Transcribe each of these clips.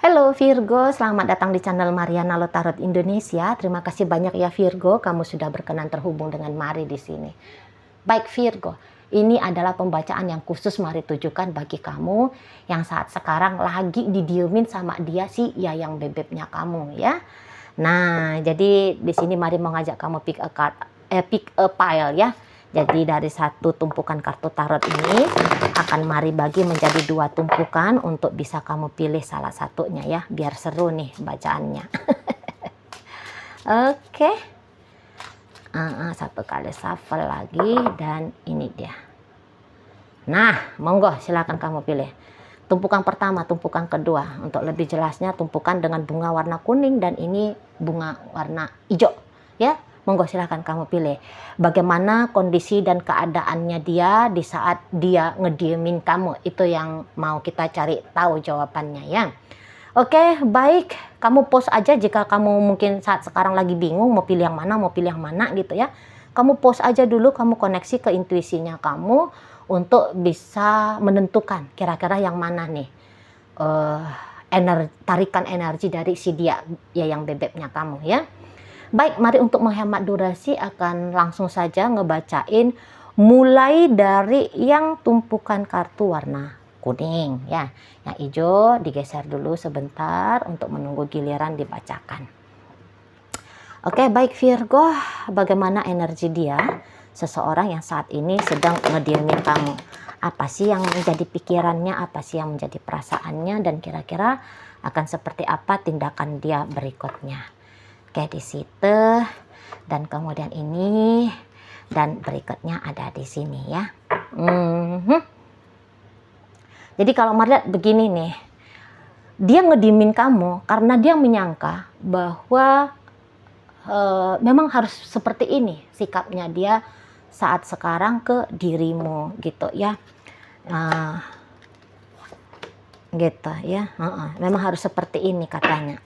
Halo Virgo, selamat datang di channel Mariana Lotarot Indonesia. Terima kasih banyak ya Virgo, kamu sudah berkenan terhubung dengan Mari di sini. Baik Virgo, ini adalah pembacaan yang khusus Mari tujukan bagi kamu yang saat sekarang lagi didiemin sama dia si Yayang bebeknya kamu ya. Nah, jadi di sini Mari mau ngajak kamu pick a pile ya. Jadi dari satu tumpukan kartu tarot ini akan Mari bagi menjadi dua tumpukan untuk bisa kamu pilih salah satunya ya, biar seru nih bacaannya. Oke. Satu kali shuffle lagi dan ini dia. Nah, monggo silakan kamu pilih. Tumpukan pertama, tumpukan kedua. Untuk lebih jelasnya tumpukan dengan bunga warna kuning dan ini bunga warna hijau ya. Monggo silahkan kamu pilih bagaimana kondisi dan keadaannya dia di saat dia ngediemin kamu. Itu yang mau kita cari tahu jawabannya ya. Oke, baik. Kamu pause aja jika kamu mungkin saat sekarang lagi bingung mau pilih yang mana gitu ya. Kamu pause aja dulu, kamu koneksi ke intuisinya kamu untuk bisa menentukan kira-kira yang mana nih tarikan energi dari si dia ya yang bebeknya kamu ya. Baik, mari untuk menghemat durasi akan langsung saja ngebacain mulai dari yang tumpukan kartu warna kuning ya. Yang hijau digeser dulu sebentar untuk menunggu giliran dibacakan. Oke, baik Virgo, bagaimana energi dia? Seseorang yang saat ini sedang ngediemin kamu. Apa sih yang menjadi pikirannya, apa sih yang menjadi perasaannya, dan kira-kira akan seperti apa tindakan dia berikutnya. Oke, di situ dan kemudian ini dan berikutnya ada di sini ya. Jadi kalau Mari lihat begini nih, dia ngedimin kamu karena dia menyangka bahwa memang harus seperti ini sikapnya dia saat sekarang ke dirimu gitu ya. Gitu ya. Memang harus seperti ini katanya.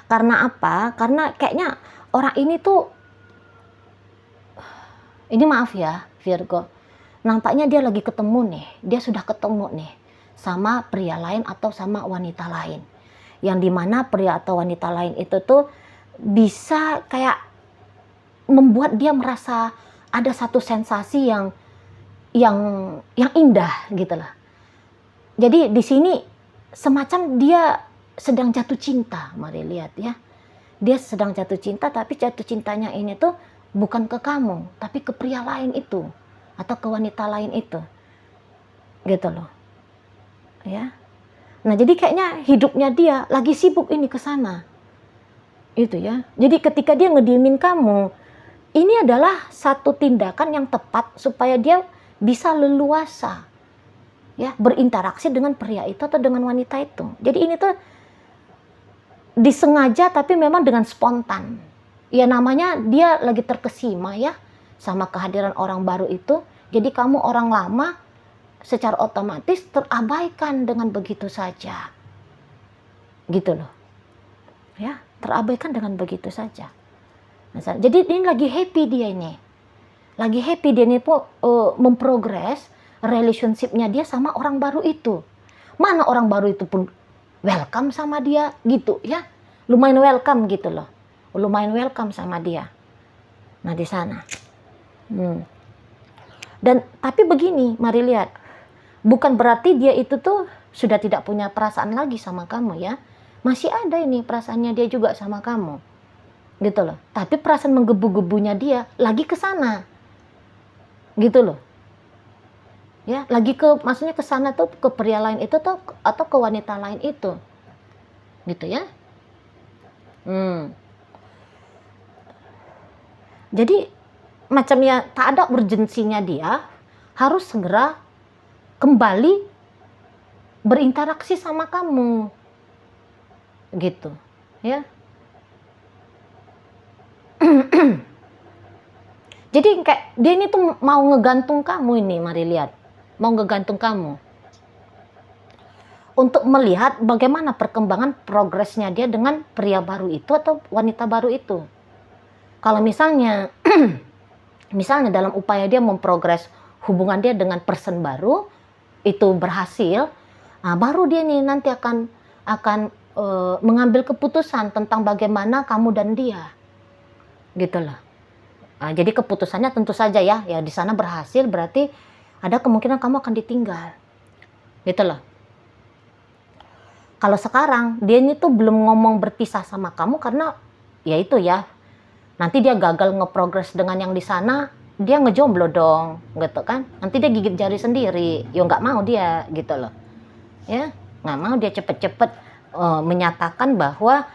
Karena apa? Karena kayaknya orang ini tuh, ini maaf ya Virgo, nampaknya dia lagi ketemu nih, dia sudah ketemu nih sama pria lain atau sama wanita lain. Yang dimana pria atau wanita lain itu tuh bisa kayak membuat dia merasa ada satu sensasi yang indah gitu lah. Jadi di sini semacam dia sedang jatuh cinta, Mari lihat ya. Dia sedang jatuh cinta, tapi jatuh cintanya ini tuh bukan ke kamu, tapi ke pria lain itu atau ke wanita lain itu. Gitu loh. Ya. Nah, jadi kayaknya hidupnya dia lagi sibuk ini ke sana. Itu ya. Jadi ketika dia ngediemin kamu, ini adalah satu tindakan yang tepat supaya dia bisa leluasa ya, berinteraksi dengan pria itu atau dengan wanita itu. Jadi ini tuh disengaja tapi memang dengan spontan. Ya namanya dia lagi terkesima ya sama kehadiran orang baru itu. Jadi kamu orang lama secara otomatis terabaikan dengan begitu saja. Gitu loh. Ya, terabaikan dengan begitu saja. Jadi ini lagi happy dia ini. Lagi happy dia ini memprogres relationship-nya dia sama orang baru itu. Mana orang baru itu pun welcome sama dia gitu ya, lumayan welcome gitu loh, lumayan welcome sama dia. Nah di sana, dan tapi begini, Mari lihat, bukan berarti dia itu tuh sudah tidak punya perasaan lagi sama kamu ya, masih ada ini perasaannya dia juga sama kamu, gitu loh. Tapi perasaan menggebu-gebunya dia lagi ke sana, gitu loh. Ya, lagi maksudnya ke sana tuh ke pria lain itu tuh atau ke wanita lain itu. Gitu ya. Jadi macamnya tak ada urgensinya dia harus segera kembali berinteraksi sama kamu. Gitu, ya. Jadi kayak dia ini tuh mau ngegantung kamu ini, Mari lihat. Mau ngegantung kamu untuk melihat bagaimana perkembangan progresnya dia dengan pria baru itu atau wanita baru itu. Kalau misalnya misalnya dalam upaya dia memprogres hubungan dia dengan person baru itu berhasil, nah baru dia nih nanti akan akan mengambil keputusan tentang bagaimana kamu dan dia, gitu loh. Jadi keputusannya tentu saja ya di sana berhasil berarti ada kemungkinan kamu akan ditinggal, gitu loh. Kalau sekarang dia ini tuh belum ngomong berpisah sama kamu karena ya itu ya, nanti dia gagal ngeprogres dengan yang di sana, dia ngejomblo dong, gitu kan? Nanti dia gigit jari sendiri, ya nggak mau dia, gitu loh. Ya, nggak mau dia cepet-cepet menyatakan bahwa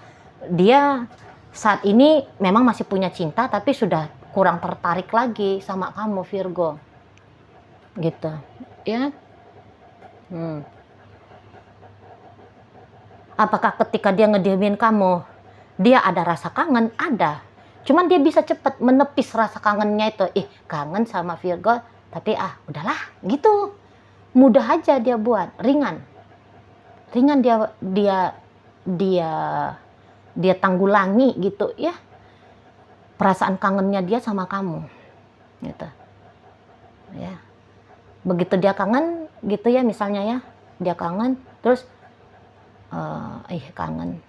dia saat ini memang masih punya cinta tapi sudah kurang tertarik lagi sama kamu Virgo, gitu ya. Apakah ketika dia ngediemin kamu dia ada rasa kangen? Ada, cuman dia bisa cepet menepis rasa kangennya itu. Kangen sama Virgo tapi udahlah gitu, mudah aja dia buat, ringan dia tanggulangi gitu ya perasaan kangennya dia sama kamu, gitu ya. Begitu dia kangen gitu ya, misalnya ya dia kangen terus kangen,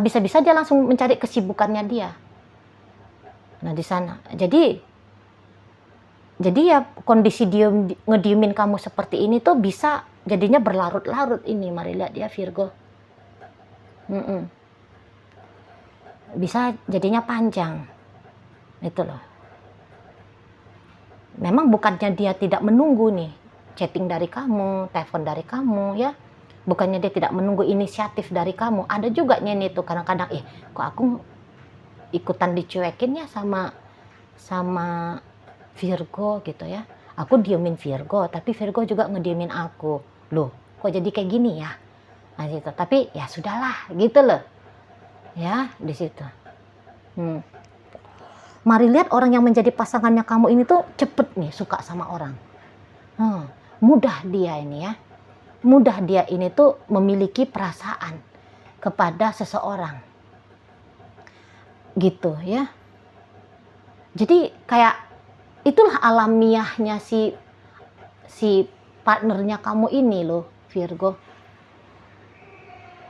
bisa-bisa dia langsung mencari kesibukannya dia. Nah di sana jadi ya kondisi dia ngediemin kamu seperti ini tuh bisa jadinya berlarut-larut ini. Mari lihat ya Virgo, bisa jadinya panjang itu loh. Memang bukannya dia tidak menunggu nih chatting dari kamu, telepon dari kamu ya, bukannya dia tidak menunggu inisiatif dari kamu. Ada juga nih tuh kadang-kadang kok aku ikutan dicuekin ya sama Virgo gitu ya, aku diemin Virgo tapi Virgo juga ngediemin aku, loh kok jadi kayak gini ya. Nah gitu, tapi ya sudahlah gitu loh ya di situ. Mari lihat orang yang menjadi pasangannya kamu ini tuh cepet nih suka sama orang. Mudah dia ini tuh memiliki perasaan kepada seseorang gitu ya. Jadi kayak itulah alamiahnya si partnernya kamu ini loh Virgo.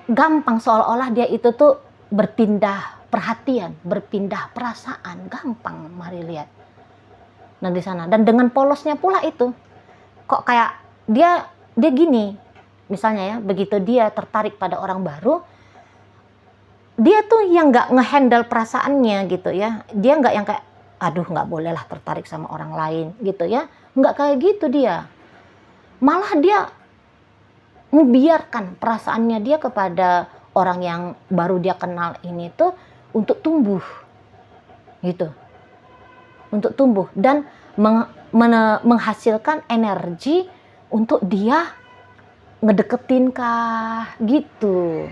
Gampang seolah-olah dia itu tuh berpindah perhatian, berpindah perasaan, gampang. Mari lihat. Nah di sana, dan dengan polosnya pula itu, kok kayak dia gini, misalnya ya, begitu dia tertarik pada orang baru, dia tuh yang nggak ngehandle perasaannya gitu ya. Dia nggak yang kayak aduh nggak bolehlah tertarik sama orang lain gitu ya, nggak kayak gitu dia. Malah dia membiarkan perasaannya dia kepada orang yang baru dia kenal ini tuh untuk tumbuh gitu, untuk tumbuh dan menghasilkan energi untuk dia ngedeketin kah gitu,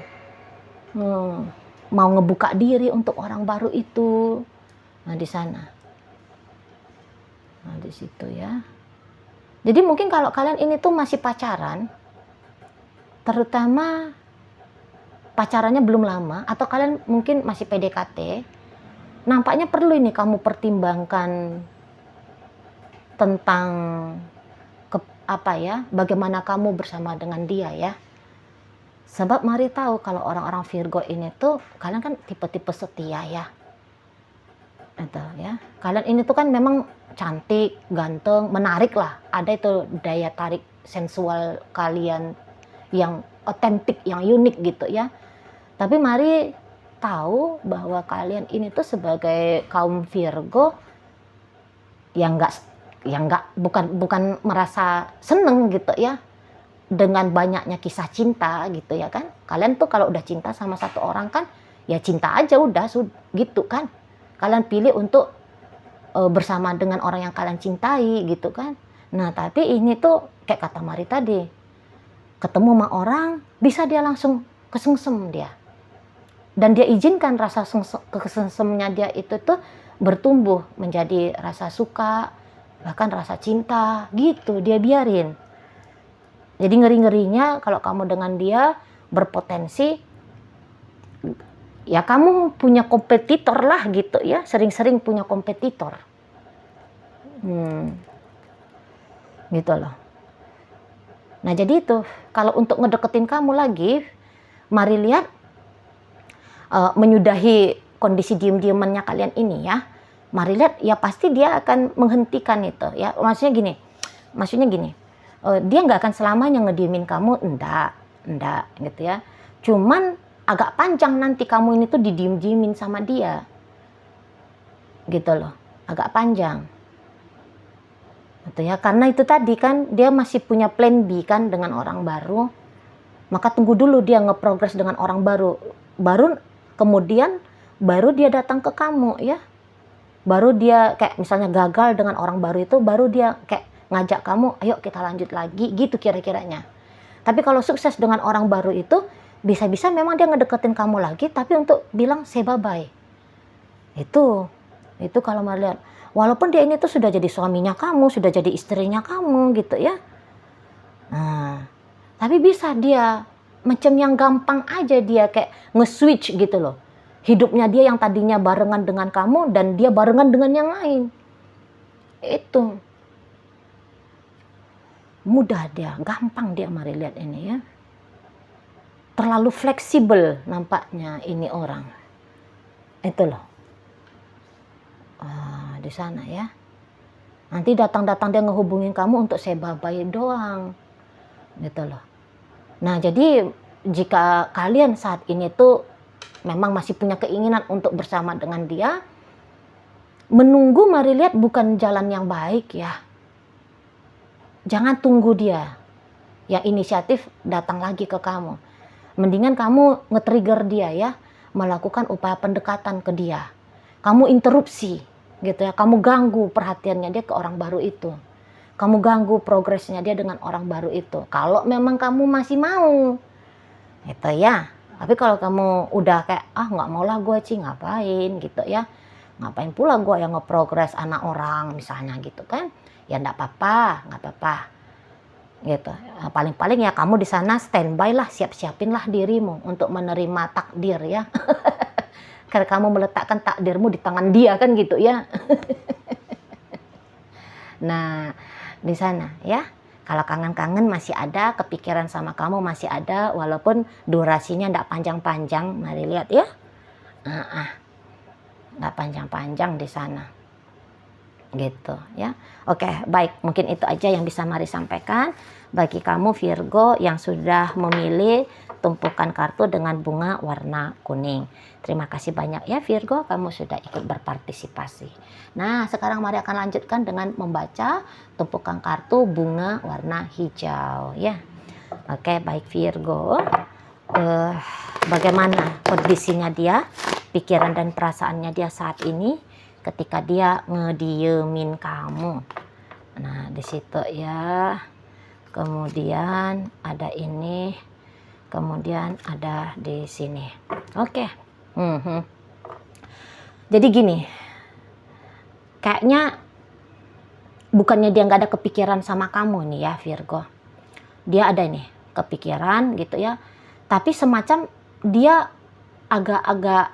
mau ngebuka diri untuk orang baru itu. Nah di sana. Nah di situ ya. Jadi mungkin kalau kalian ini tuh masih pacaran, terutama pacarannya belum lama, atau kalian mungkin masih PDKT, nampaknya perlu ini kamu pertimbangkan tentang bagaimana kamu bersama dengan dia ya. Sebab mari tahu kalau orang-orang Virgo ini tuh kalian kan tipe-tipe setia ya. Itu ya. Kalian ini tuh kan memang cantik, ganteng, menarik lah. Ada itu daya tarik sensual kalian yang otentik, yang unik gitu ya. Tapi mari tahu bahwa kalian ini tuh sebagai kaum Virgo yang bukan merasa seneng gitu ya dengan banyaknya kisah cinta gitu ya kan. Kalian tuh kalau udah cinta sama satu orang kan ya cinta aja udah gitu kan. Kalian pilih untuk bersama dengan orang yang kalian cintai gitu kan. Nah tapi ini tuh kayak kata Mari tadi, ketemu sama orang bisa dia langsung kesengsem dia, dan dia izinkan rasa kesengsemnya dia itu tuh bertumbuh menjadi rasa suka, bahkan rasa cinta gitu, dia biarin. Jadi ngeri-ngerinya kalau kamu dengan dia berpotensi ya kamu punya kompetitor lah gitu ya, sering-sering punya kompetitor. Gitu loh. Nah jadi itu, kalau untuk ngedeketin kamu lagi, mari lihat menyudahi kondisi diem-diemannya kalian ini ya. Mari lihat ya pasti dia akan menghentikan itu ya. Maksudnya gini, dia nggak akan selamanya ngediemin kamu, enggak gitu ya. Cuman agak panjang nanti kamu ini tuh didiem-diemin sama dia. Gitu loh, agak panjang. Gitu ya, karena itu tadi kan dia masih punya plan B kan dengan orang baru. Maka tunggu dulu dia ngeprogres dengan orang baru. Kemudian dia datang ke kamu ya. Baru dia kayak misalnya gagal dengan orang baru itu, baru dia kayak ngajak kamu, ayo kita lanjut lagi gitu kira-kiranya. Tapi kalau sukses dengan orang baru itu, bisa-bisa memang dia ngedeketin kamu lagi, tapi untuk bilang say bye-bye. Itu kalau mau lihat. Walaupun dia ini tuh sudah jadi suaminya kamu, sudah jadi istrinya kamu gitu ya. Nah, tapi bisa dia macam yang gampang aja dia kayak nge-switch gitu loh. Hidupnya dia yang tadinya barengan dengan kamu dan dia barengan dengan yang lain. Itu. Mudah dia, gampang dia, mari lihat ini ya. Terlalu fleksibel nampaknya ini orang. Itu loh. Di sana ya. Nanti datang-datang dia ngehubungin kamu untuk say bye-bye doang. Gitu loh. Nah, jadi jika kalian saat ini tuh memang masih punya keinginan untuk bersama dengan dia, menunggu mari lihat bukan jalan yang baik ya. Jangan tunggu dia yang inisiatif datang lagi ke kamu. Mendingan kamu nge-trigger dia ya, melakukan upaya pendekatan ke dia. Kamu interupsi gitu ya, kamu ganggu perhatiannya dia ke orang baru itu. Kamu ganggu progresnya dia dengan orang baru itu. Kalau memang kamu masih mau. Gitu ya. Tapi kalau kamu udah kayak, nggak mau lah gue ngapain gitu ya. Ngapain pula gue yang ngeprogres anak orang misalnya gitu kan. Ya nggak apa-apa. Gitu. Paling-paling ya kamu di sana standby lah, siap-siapinlah dirimu untuk menerima takdir ya. Karena kamu meletakkan takdirmu di tangan dia kan gitu ya. Nah, di sana ya. Kalau kangen-kangen masih ada, kepikiran sama kamu masih ada, walaupun durasinya enggak panjang-panjang, mari lihat ya. Enggak panjang-panjang di sana. Gitu ya. Oke, baik, mungkin itu aja yang bisa Mari sampaikan bagi kamu Virgo yang sudah memilih tumpukan kartu dengan bunga warna kuning. Terima kasih banyak ya Virgo, kamu sudah ikut berpartisipasi. Nah, sekarang Mari akan lanjutkan dengan membaca tumpukan kartu bunga warna hijau ya. Oke, baik Virgo. Bagaimana kondisinya dia, pikiran dan perasaannya dia saat ini ketika dia ngediemin kamu. Nah, di situ ya. Kemudian ada ini. Kemudian ada di sini. Oke. Jadi gini. Kayaknya bukannya dia nggak ada kepikiran sama kamu nih ya Virgo. Dia ada nih kepikiran gitu ya. Tapi semacam dia agak-agak,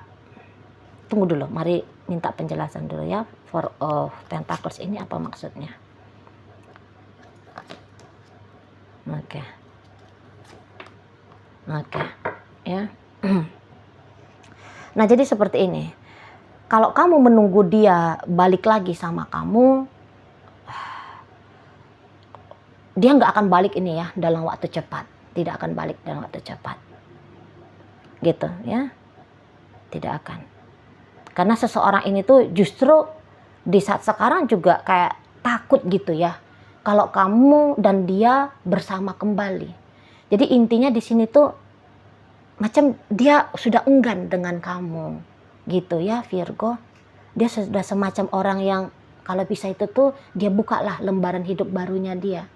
tunggu dulu, Mari minta penjelasan dulu ya. Four of Pentacles ini apa maksudnya? Oke ya. Nah, jadi seperti ini. Kalau kamu menunggu dia balik lagi sama kamu, dia nggak akan balik ini ya dalam waktu cepat. Tidak akan balik dalam waktu cepat. Gitu ya. Tidak akan. Karena seseorang ini tuh justru di saat sekarang juga kayak takut gitu ya. Kalau kamu dan dia bersama kembali. Jadi intinya di sini tuh macam dia sudah enggan dengan kamu. Gitu ya Virgo. Dia sudah semacam orang yang kalau bisa itu tuh dia bukalah lembaran hidup barunya dia.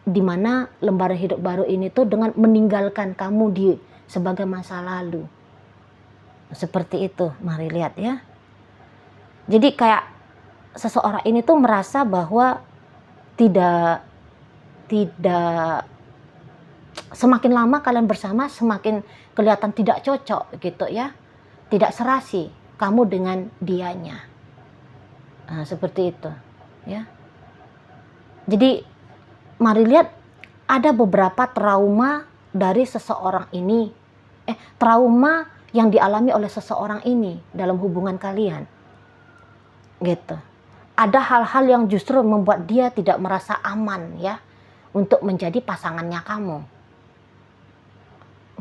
Dimana lembaran hidup baru ini tuh dengan meninggalkan kamu di sebagai masa lalu. Seperti itu, mari lihat ya. Jadi kayak seseorang ini tuh merasa bahwa tidak semakin lama kalian bersama semakin kelihatan tidak cocok gitu ya. Tidak serasi kamu dengan dianya. Nah, seperti itu ya. Jadi mari lihat ada beberapa trauma dari seseorang ini, trauma yang dialami oleh seseorang ini dalam hubungan kalian. Gitu. Ada hal-hal yang justru membuat dia tidak merasa aman ya untuk menjadi pasangannya kamu.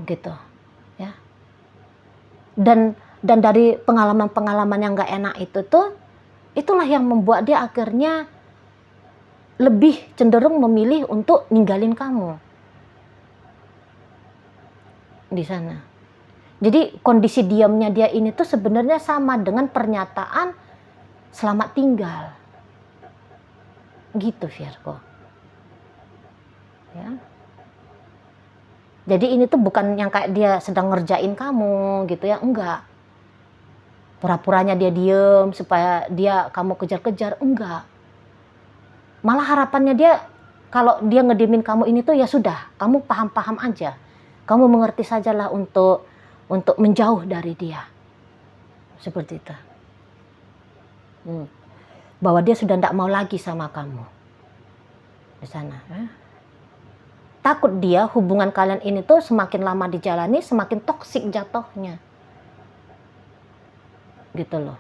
Gitu. Ya. Dan dari pengalaman-pengalaman yang gak enak itu tuh, itulah yang membuat dia akhirnya lebih cenderung memilih untuk ninggalin kamu di sana. Jadi kondisi diamnya dia ini tuh sebenarnya sama dengan pernyataan selamat tinggal. Gitu Virgo. Ya. Jadi ini tuh bukan yang kayak dia sedang ngerjain kamu gitu ya, enggak. Pura-puranya dia diem supaya kamu kejar-kejar, enggak. Malah harapannya dia kalau dia ngediemin kamu ini tuh ya sudah, kamu paham-paham aja. Kamu mengerti sajalah untuk menjauh dari dia. Seperti itu. Bahwa dia sudah tidak mau lagi sama kamu. Di sana. Takut dia hubungan kalian ini tuh semakin lama dijalani semakin toksik jatuhnya. Gitu loh.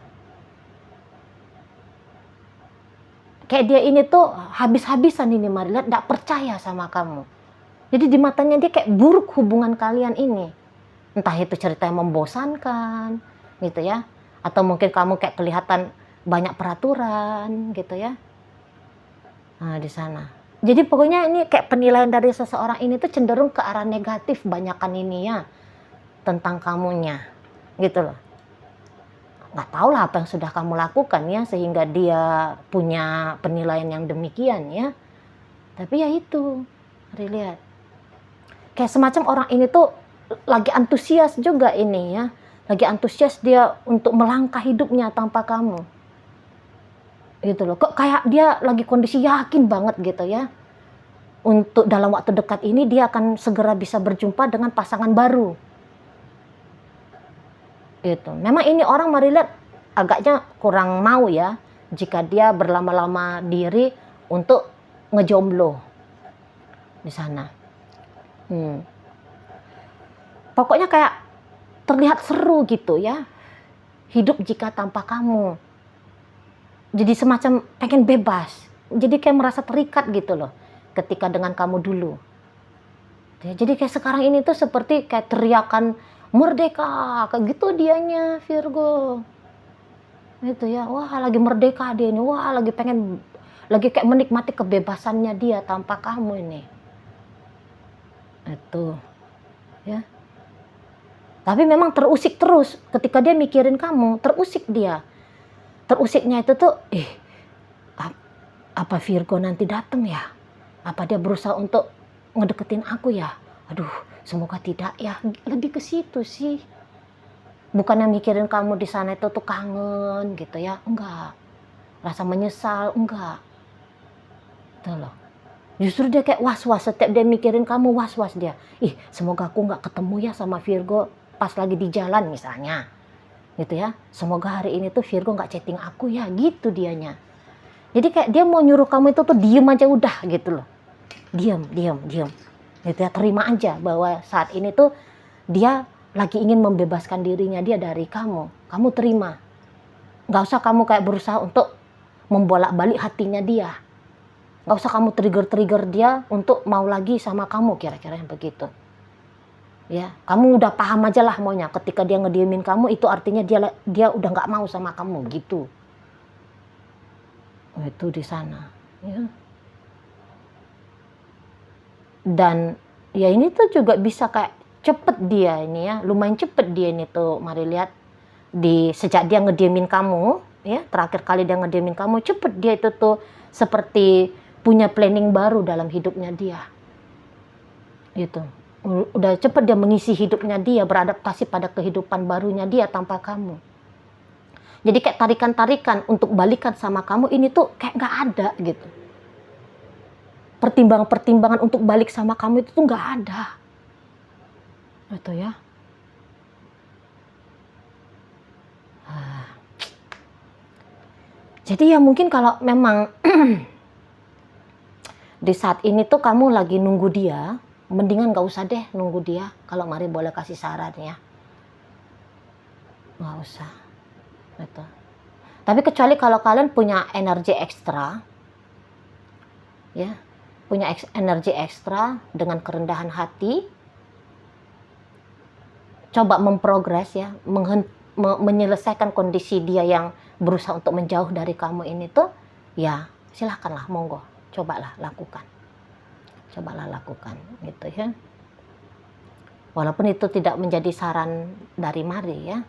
Kayak dia ini tuh habis-habisan ini Marilah tidak percaya sama kamu. Jadi di matanya dia kayak buruk hubungan kalian ini. Entah itu cerita yang membosankan gitu ya. Atau mungkin kamu kayak kelihatan banyak peraturan gitu ya. Nah di sana. Jadi pokoknya ini kayak penilaian dari seseorang ini tuh cenderung ke arah negatif banyakan ini ya. Tentang kamunya. Gitu loh. Nggak tahu lah apa yang sudah kamu lakukan ya. Sehingga dia punya penilaian yang demikian ya. Tapi ya itu. Mari lihat. Kayak semacam orang ini tuh lagi antusias juga ini ya. Lagi antusias dia untuk melangkah hidupnya tanpa kamu. Gitu loh. Kok kayak dia lagi kondisi yakin banget gitu ya. Untuk dalam waktu dekat ini dia akan segera bisa berjumpa dengan pasangan baru. Gitu. Memang ini orang mari lihat agaknya kurang mau ya jika dia berlama-lama diri untuk ngejomblo di sana. Pokoknya kayak terlihat seru gitu ya. Hidup jika tanpa kamu. Jadi semacam pengen bebas. Jadi kayak merasa terikat gitu loh. Ketika dengan kamu dulu. Jadi kayak sekarang ini tuh seperti kayak teriakan merdeka. Kayak gitu dianya Virgo. Itu ya. Wah lagi merdeka dia ini. Wah lagi kayak menikmati kebebasannya dia tanpa kamu ini. Itu. Ya. Tapi memang terusik terus. Ketika dia mikirin kamu. Terusik dia. Terusiknya itu tuh, apa Virgo nanti datang ya? Apa dia berusaha untuk ngedeketin aku ya? Aduh, semoga tidak ya. Lebih ke situ sih. Bukannya mikirin kamu di sana itu tuh kangen gitu ya? Enggak. Rasa menyesal, enggak. Tuh loh. Justru dia kayak was-was. Setiap dia mikirin kamu was-was dia. Semoga aku nggak ketemu ya sama Virgo pas lagi di jalan misalnya. Gitu ya, semoga hari ini tuh Virgo nggak chatting aku ya, gitu dianya. Jadi kayak dia mau nyuruh kamu itu tuh diem aja udah gitu loh, diem, gitu ya, terima aja bahwa saat ini tuh dia lagi ingin membebaskan dirinya dia dari kamu terima, nggak usah kamu kayak berusaha untuk membolak-balik hatinya dia, nggak usah kamu trigger dia untuk mau lagi sama kamu kira-kira yang begitu. Ya, kamu udah paham aja lah maunya. Ketika dia ngediemin kamu itu artinya dia udah nggak mau sama kamu gitu. Itu di sana. Ya. Dan ya ini tuh juga bisa kayak cepet dia ini ya, lumayan cepet dia ini tuh. Mari lihat sejak dia ngediemin kamu, ya terakhir kali dia ngediemin kamu, cepet dia itu tuh seperti punya planning baru dalam hidupnya dia. Gitu. Udah cepet dia mengisi hidupnya dia, beradaptasi pada kehidupan barunya dia tanpa kamu. Jadi kayak tarikan-tarikan untuk balikan sama kamu ini tuh kayak nggak ada gitu. Pertimbangan-pertimbangan untuk balik sama kamu itu tuh nggak ada. Itu ya. Jadi ya mungkin kalau memang Di saat ini tuh kamu lagi nunggu dia, mendingan gak usah deh nunggu dia. Kalau Mari boleh kasih saran ya, gak usah gitu. Tapi kecuali kalau kalian punya energi ekstra ya, punya energi ekstra dengan kerendahan hati, coba memprogres ya, menyelesaikan kondisi dia yang berusaha untuk menjauh dari kamu ini tuh, ya silahkanlah, monggo, cobalah lakukan gitu ya. Walaupun itu tidak menjadi saran dari Mari ya,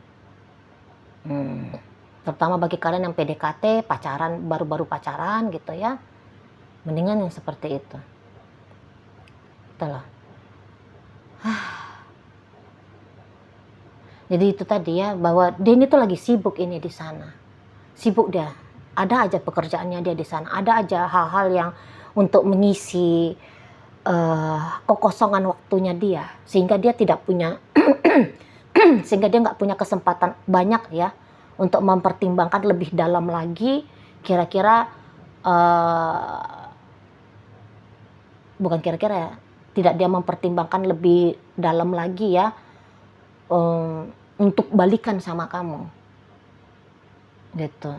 terutama bagi kalian yang PDKT, pacaran, baru-baru pacaran gitu ya, mendingan yang seperti itu. Itulah. Jadi itu tadi ya, bahwa dia ini tuh lagi sibuk ini di sana. Sibuk dia. Ada aja pekerjaannya dia di sana. Ada aja hal-hal yang untuk mengisi kekosongan waktunya dia. Sehingga dia tidak punya sehingga dia nggak punya kesempatan banyak ya untuk mempertimbangkan lebih dalam lagi kira-kira bukan kira-kira ya, tidak dia mempertimbangkan lebih dalam lagi ya untuk balikan sama kamu gitu.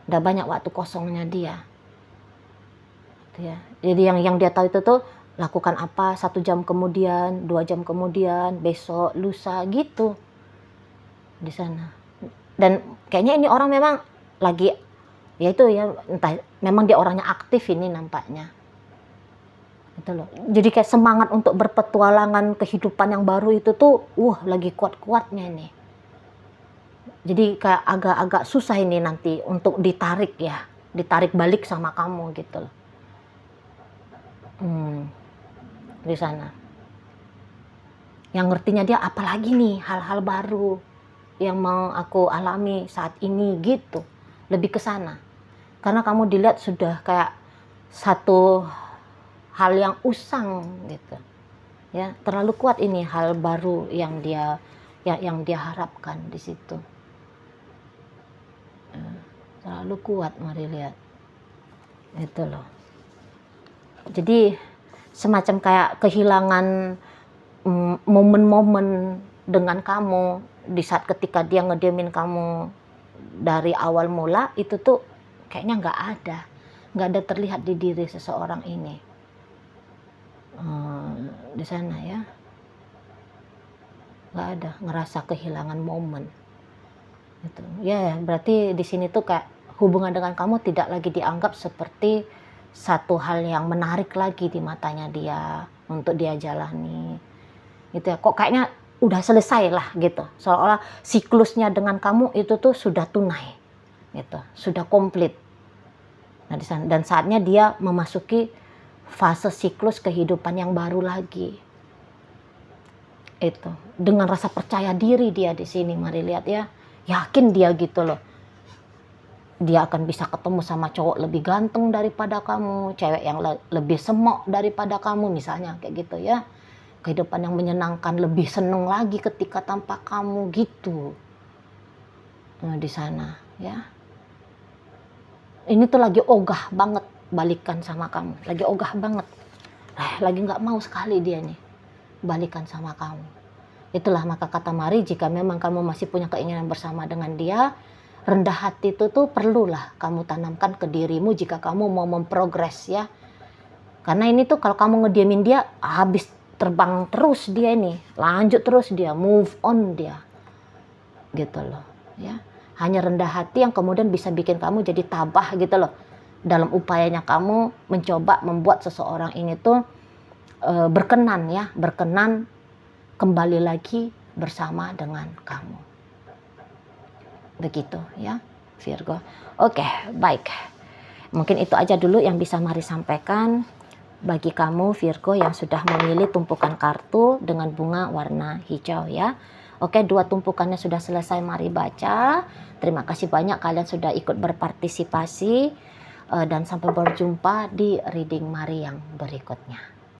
Udah banyak waktu kosongnya dia gitu ya. Jadi yang dia tahu itu tuh lakukan apa 1 jam kemudian, 2 jam kemudian, besok, lusa gitu di sana. Dan kayaknya ini orang memang lagi ya itu ya, entah memang dia orangnya aktif ini nampaknya gitu loh. Jadi kayak semangat untuk berpetualangan kehidupan yang baru itu tuh lagi kuat-kuatnya ini. Jadi kayak agak-agak susah ini nanti untuk ditarik balik sama kamu gitu loh. Di sana. Yang ngertinya dia apalagi nih hal-hal baru yang mau aku alami saat ini gitu. Lebih ke sana. Karena kamu dilihat sudah kayak satu hal yang usang gitu. Ya, terlalu kuat ini hal baru yang dia harapkan di situ. Terlalu kuat, Mari lihat. Itu loh. Jadi semacam kayak kehilangan momen-momen dengan kamu di saat ketika dia ngediemin kamu dari awal mula itu tuh kayaknya nggak ada terlihat di diri seseorang ini di sana ya, nggak ada ngerasa kehilangan momen gitu ya. Berarti di sini tuh kayak hubungan dengan kamu tidak lagi dianggap seperti satu hal yang menarik lagi di matanya dia untuk dia jalani gitu ya. Kok kayaknya udah selesai lah gitu, seolah-olah siklusnya dengan kamu itu tuh sudah tunai gitu, sudah komplit. Nah di sana, dan saatnya dia memasuki fase siklus kehidupan yang baru lagi. Itu dengan rasa percaya diri dia di sini, Mari lihat ya, yakin dia gitu loh. Dia akan bisa ketemu sama cowok lebih ganteng daripada kamu, cewek yang lebih semok daripada kamu misalnya kayak gitu ya. Kehidupan yang menyenangkan, lebih seneng lagi ketika tanpa kamu gitu. Nah, di sana ya. Ini tuh lagi ogah banget balikan sama kamu, lagi ogah banget. Lagi nggak mau sekali dia nih balikan sama kamu. Itulah maka kata Mari, jika memang kamu masih punya keinginan bersama dengan dia, rendah hati itu tuh perlulah kamu tanamkan ke dirimu jika kamu mau memprogres ya. Karena ini tuh kalau kamu ngediemin dia, habis terbang terus dia ini, lanjut terus dia, move on dia. Gitu loh ya. Hanya rendah hati yang kemudian bisa bikin kamu jadi tabah gitu loh. Dalam upayanya kamu mencoba membuat seseorang ini tuh berkenan kembali lagi bersama dengan kamu. Begitu ya Virgo. Oke, baik. Mungkin itu aja dulu yang bisa Mari sampaikan bagi kamu Virgo yang sudah memilih tumpukan kartu dengan bunga warna hijau ya. Oke, 2 tumpukannya sudah selesai Mari baca. Terima kasih banyak kalian sudah ikut berpartisipasi dan sampai berjumpa di reading Mari yang berikutnya.